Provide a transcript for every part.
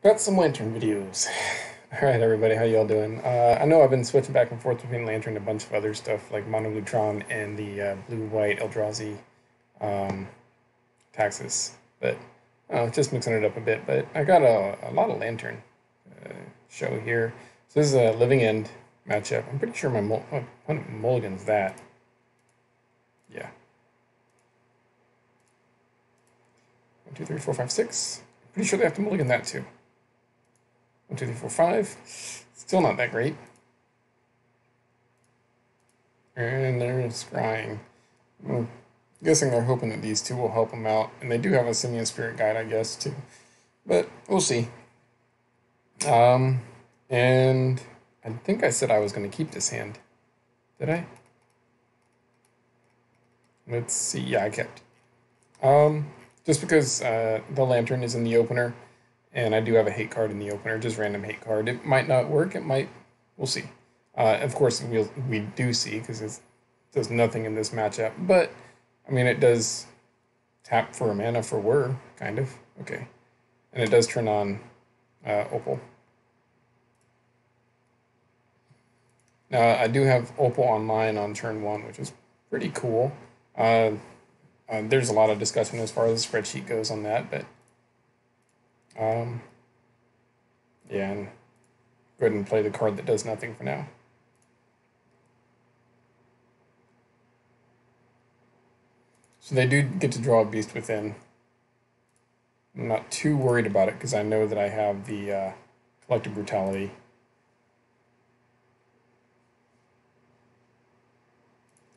Got some lantern videos. All right, everybody, how y'all doing? I know I've been switching back and forth between lantern and a bunch of other stuff like Monolutron and the blue-white Eldrazi um, Taxus, but just mixing it up a bit. But I got a lot of lantern uh, show here. So this is a Living End matchup. I'm pretty sure my opponent mulligans that. Yeah. 1, 2, 3, 4, 5, 6. Pretty sure they have to mulligan that too. 1, 2, 3, 4, 5. Still not that great. And they're scrying. I'm guessing they're hoping that these two will help them out. And they do have a Simian Spirit Guide, I guess, too. But we'll see. Um, and I think I said I was going to keep this hand. Did I? Let's see. Yeah, I kept. Um, just because the Lantern is in the opener, and I do have a hate card in the opener, just random hate card. It might not work. It might. We'll see. Of course, we do see because it does nothing in this matchup. But I mean, it does tap for a mana for Whir, kind of. Okay, and it does turn on Opal. Now I do have Opal online on turn one, which is pretty cool. Uh, there's a lot of discussion as far as the spreadsheet goes on that, but um, yeah, and go ahead and play the card that does nothing for now. So they do get to draw a Beast Within. I'm not too worried about it because I know that I have the Collective Brutality.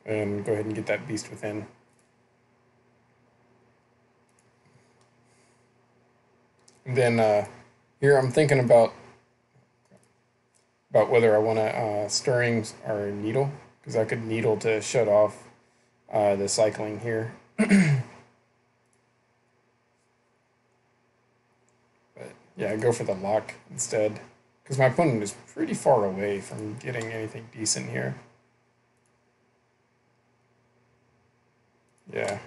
And go ahead and get that Beast Within. And then here I'm thinking about whether I want to Stirring or Needle, because I could Needle to shut off the cycling here. But yeah, I go for the lock instead, because my opponent is pretty far away from getting anything decent here. Yeah,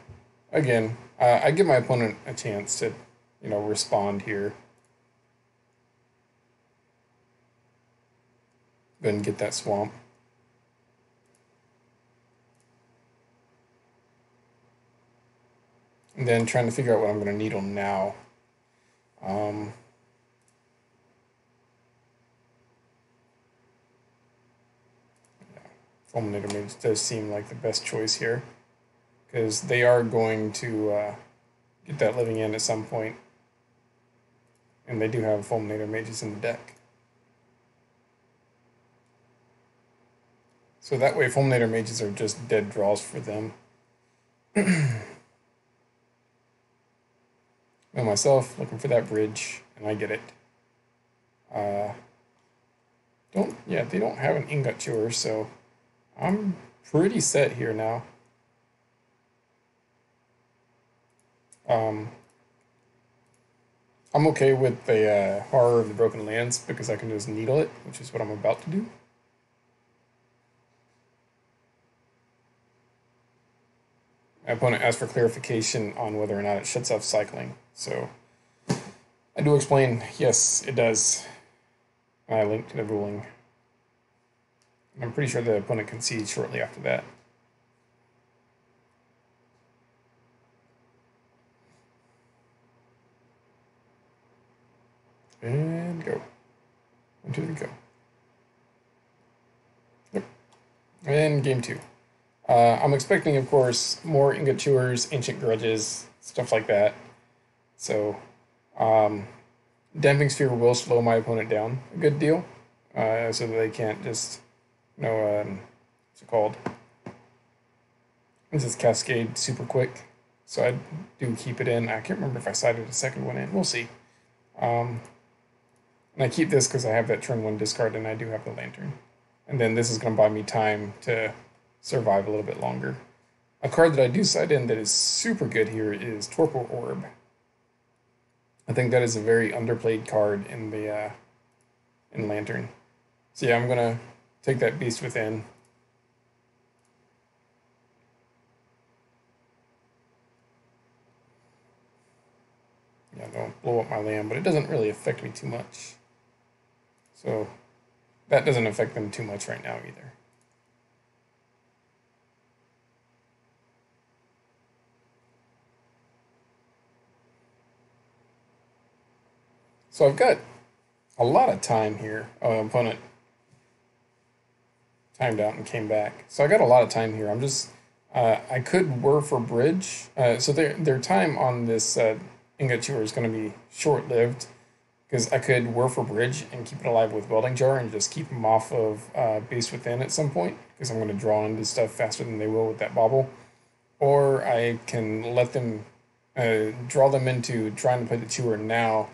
again, I give my opponent a chance to, respond here. Then get that swamp. And then trying to figure out what I'm going to needle now. Um, Fulminator Mage does seem like the best choice here, because they are going to get that Living End at some point, and they do have Fulminator Mages in the deck. So that way Fulminator Mages are just dead draws for them. And myself, looking for that bridge, and I get it. They don't have an Ingot Chewer, so I'm pretty set here now. I'm okay with the Horror of the Broken Lands because I can just needle it, which is what I'm about to do. My opponent asked for clarification on whether or not it shuts off cycling. So I do explain, yes, it does. I linked to the ruling. I'm pretty sure the opponent concedes shortly after that. And go. 1, 2, 3, go. Yep. And game 2. I'm expecting, of course, more Ingot Chewers, Ancient Grudges, stuff like that. So, Damping Sphere will slow my opponent down a good deal, so that they can't just, what's it called? It's just Cascade super quick. So I do keep it in. I can't remember if I sided a second one in. We'll see. And I keep this because I have that turn 1 discard and I do have the Lantern. And then this is going to buy me time to survive a little bit longer. A card that I do side in that is super good here is Torpor Orb. I think that is a very underplayed card in the in Lantern. So yeah, I'm gonna take that Beast Within. Yeah, don't blow up my land, but it doesn't really affect me too much. So that doesn't affect them too much right now either. So I've got a lot of time here. Oh, opponent timed out and came back. So I got a lot of time here. I'm just I could whir for bridge. So their time on this ingot chewer is going to be short lived because I could whir for bridge and keep it alive with welding jar and just keep them off of Beast Within at some point because I'm going to draw into stuff faster than they will with that bauble. Or I can let them draw them into trying to play the chewer now,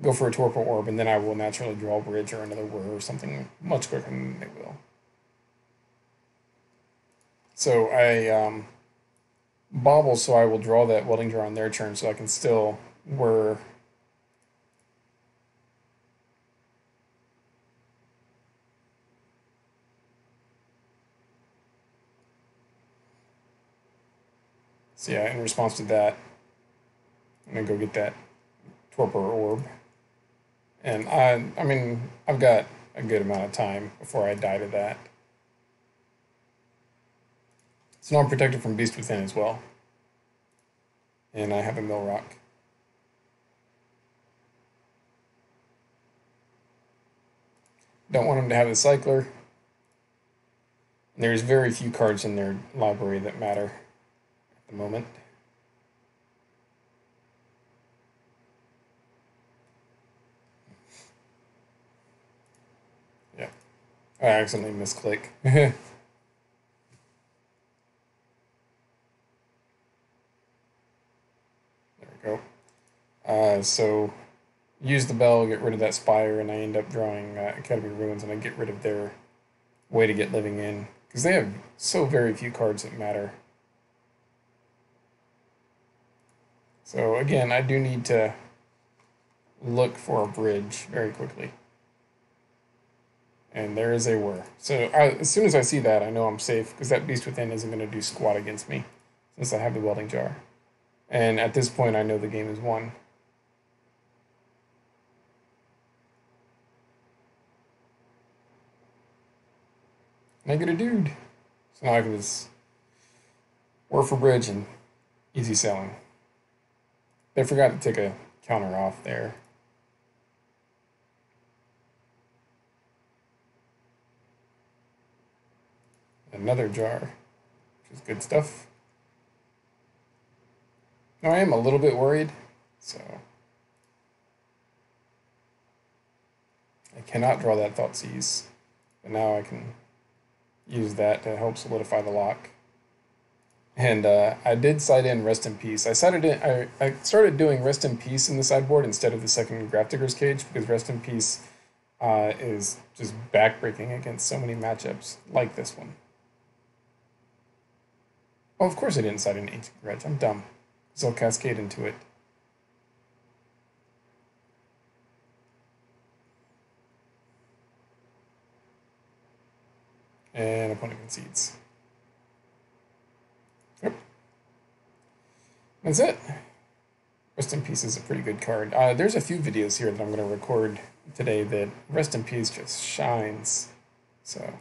go for a torpor orb, and then I will naturally draw a bridge or another whir or something much quicker than they will. So I bobble, so I will draw that welding jar on their turn, so I can still whir. So yeah, in response to that, I'm gonna go get that torpor orb, and I mean, I've got a good amount of time before I die to that. So now I'm protected from Beast Within as well, and I have a Mill Rock. Don't want him to have a cycler. And there's very few cards in their library that matter at the moment. Yeah. I accidentally misclick. There we go. So use the bell, get rid of that spire, and I end up drawing Academy Ruins, and I get rid of their way to get living in because they have so very few cards that matter. So again, I do need to look for a bridge very quickly. And there is a whir. So as soon as I see that, I know I'm safe because that Beast Within isn't going to do squat against me since I have the welding jar. And at this point, I know the game is won. And I get a dude. So now I can just whir for bridge and easy sailing. They forgot to take a counter off there. Another jar, which is good stuff. Now I am a little bit worried, so I cannot draw that Thoughtseize, but now I can use that to help solidify the lock. And I did side in Rest in Peace. I started doing Rest in Peace in the sideboard instead of the second Grafdigger's Cage because Rest in Peace is just backbreaking against so many matchups like this one. Oh, of course I didn't side in Ancient Grudge. I'm dumb. So I'll cascade into it. And opponent concedes. Yep. That's it. Rest in Peace is a pretty good card. There's a few videos here that I'm going to record today that Rest in Peace just shines. So